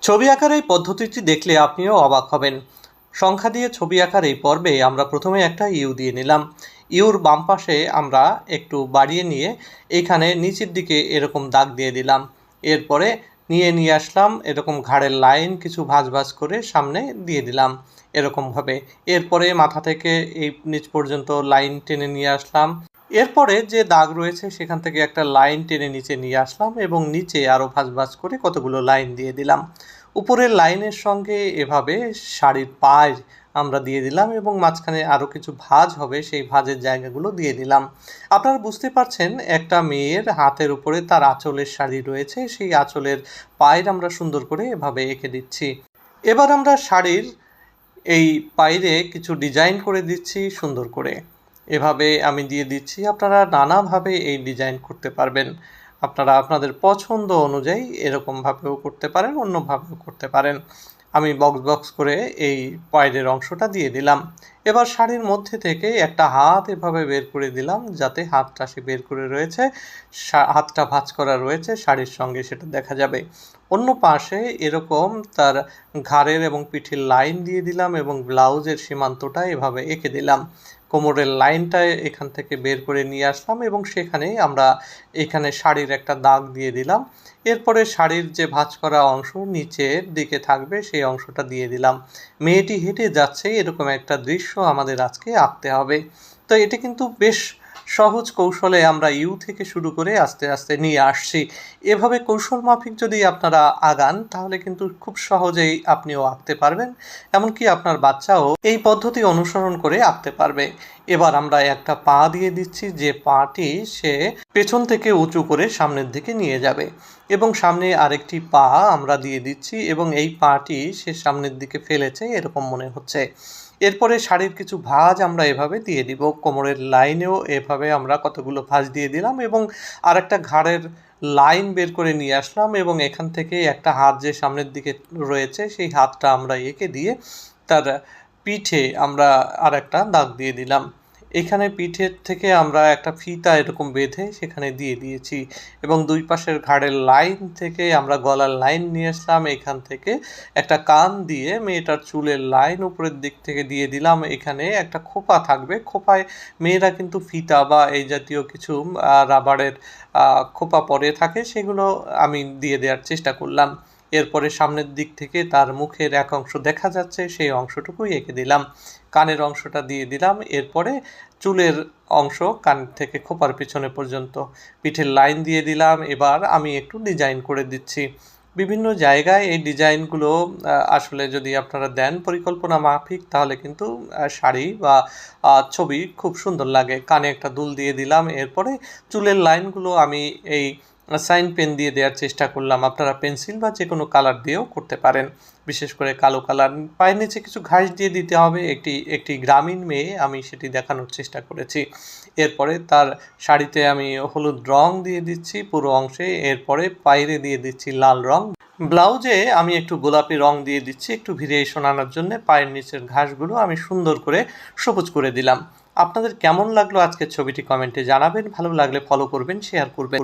ছবি আঁকার এই পদ্ধতিটি দেখলে আপনিও অবাক হবেন। সংখ্যা দিয়ে ছবি আঁকার এই পর্বে আমরা প্রথমে একটা ইউ দিয়ে নিলাম। ইউর বাম পাশে আমরা একটু বাড়িয়ে নিয়ে এখানে নিচের দিকে এরকম দাগ দিয়ে দিলাম। এরপরে নিয়ে আসলাম এরকম ঘাড়ের লাইন কিছু ভাঁজ ভাঁজ করে সামনে দিয়ে দিলাম এরকমভাবে। এরপরে মাথা থেকে এই নিচ পর্যন্ত লাইন টেনে নিয়ে আসলাম। এরপরে যে দাগ রয়েছে সেখান থেকে একটা লাইন টেনে নিচে নিয়ে আসলাম এবং নিচে আরও ভাঁজ ভাঁজ করে কতগুলো লাইন দিয়ে দিলাম। উপরের লাইনের সঙ্গে এভাবে শাড়ির পাড় আমরা দিয়ে দিলাম এবং মাঝখানে আরও কিছু ভাঁজ হবে, সেই ভাঁজের জায়গাগুলো দিয়ে দিলাম। আপনারা বুঝতে পারছেন একটা মেয়ের হাতের উপরে তার আঁচলের শাড়ি রয়েছে, সেই আঁচলের পাড় আমরা সুন্দর করে এভাবে এঁকে দিচ্ছি। এবার আমরা শাড়ির এই পাড়ে কিছু ডিজাইন করে দিচ্ছি সুন্দর করে। এভাবে আমি দিয়ে দিচ্ছি। আপনারা নানাভাবে এই ডিজাইন করতে পারবেন। আপনারা আপনাদের পছন্দ অনুযায়ী এরকমভাবেও করতে পারেন, অন্যভাবেও করতে পারেন। আমি বক্স করে এই পাড়ের অংশটা দিয়ে দিলাম। এবার শাড়ির মধ্যে থেকে একটা হাত এভাবে বের করে দিলাম, যাতে হাতটা সে বের করে রয়েছে, হাতটা ভাঁজ করা রয়েছে শাড়ির সঙ্গে, সেটা দেখা যাবে। অন্য পাশে এরকম তার ঘাড়ের এবং পিঠের লাইন দিয়ে দিলাম এবং ব্লাউজের সীমান্তটা এভাবে এঁকে দিলাম। কোমরের লাইনটা এখান থেকে বের করে নিয়ে আসলাম এবং সেখানে আমরা এখানে শাড়ির একটা দাগ দিয়ে দিলাম। এরপরে শাড়ির যে ভাঁজ করা অংশ নিচের দিকে থাকবে সেই অংশটা দিয়ে দিলাম। মেয়েটি হেঁটে যাচ্ছে এরকম একটা দৃশ্য আমাদের আজকে আঁকতে হবে। তো এটি কিন্তু বেশ সহজ কৌশলে আমরা ইউ থেকে শুরু করে আস্তে আস্তে নিয়ে আসছি। এভাবে কৌশল মাফিক যদি আপনারা আগান তাহলে কিন্তু খুব সহজেই আপনিও আঁকতে পারবেন, এমনকি আপনার বাচ্চাও এই পদ্ধতি অনুসরণ করে আঁকতে পারবে। এবার আমরা একটা পা দিয়ে দিচ্ছি, যে পাটি সে পেছন থেকে উঁচু করে সামনের দিকে নিয়ে যাবে এবং সামনে আরেকটি পা আমরা দিয়ে দিচ্ছি এবং এই পাটি সে সামনের দিকে ফেলেছে এরকম মনে হচ্ছে। এরপরে শাড়ির কিছু ভাঁজ আমরা এভাবে দিয়ে দিব, কোমরের লাইনেও এভাবে আমরা কতগুলো ভাঁজ দিয়ে দিলাম এবং আরেকটা ঘাড়ের লাইন বের করে নিয়ে আসলাম এবং এখান থেকে একটা হাত যে সামনের দিকে রয়েছে সেই হাতটা আমরা এঁকে দিয়ে তার পিঠে আমরা আরেকটা দাগ দিয়ে দিলাম। এখানে পিঠের থেকে আমরা একটা ফিতা এরকম বেঁধে সেখানে দিয়ে দিয়েছি এবং দুই পাশের ঘাড়ের লাইন থেকে আমরা গলার লাইন নিয়ে আসলাম। এখান থেকে একটা কান দিয়ে মেয়েটার চুলের লাইন উপরের দিক থেকে দিয়ে দিলাম। এখানে একটা খোপা থাকবে, খোপায় মেয়েরা কিন্তু ফিতা বা এই জাতীয় কিছু রাবারের খোপা পরে থাকে, সেগুলো আমি দিয়ে দেওয়ার চেষ্টা করলাম। এরপরে সামনের দিক থেকে তার মুখের এক অংশ দেখা যাচ্ছে, সেই অংশটুকুই এঁকে দিলাম। কানের অংশটা দিয়ে দিলাম। এরপরে চুলের অংশ কান থেকে খোপার পিছনে পর্যন্ত, পিঠের লাইন দিয়ে দিলাম। এবার আমি একটু ডিজাইন করে দিচ্ছি বিভিন্ন জায়গায়। এই ডিজাইনগুলো আসলে যদি আপনারা দেন পরিকল্পনা মাফিক তাহলে কিন্তু শাড়ি বা ছবি খুব সুন্দর লাগে। কানে একটা দুল দিয়ে দিলাম। এরপরে চুলের লাইনগুলো আমি এই সাইন পেন দিয়ে দেওয়ার চেষ্টা করলাম। আপনারা পেন্সিল বা যে কোনো কালার দিয়েও করতে পারেন, বিশেষ করে কালো কালার। পায়ের নিচে কিছু ঘাস দিয়ে দিতে হবে, একটি গ্রামীণ মেয়ে, আমি সেটি দেখানোর চেষ্টা করেছি। এরপরে তার শাড়িতে আমি হলুদ রং দিয়ে দিচ্ছি পুরো অংশে। এরপরে পায়ে দিয়ে দিচ্ছি লাল রং। ব্লাউজে আমি একটু গোলাপি রং দিয়ে দিচ্ছি একটু ভেরিয়েশন আনার জন্য। পায়ের নিচের ঘাসগুলো আমি সুন্দর করে সবুজ করে দিলাম। আপনাদের কেমন লাগলো আজকের ছবিটি কমেন্টে জানাবেন। ভালো লাগলে ফলো করবেন, শেয়ার করবেন।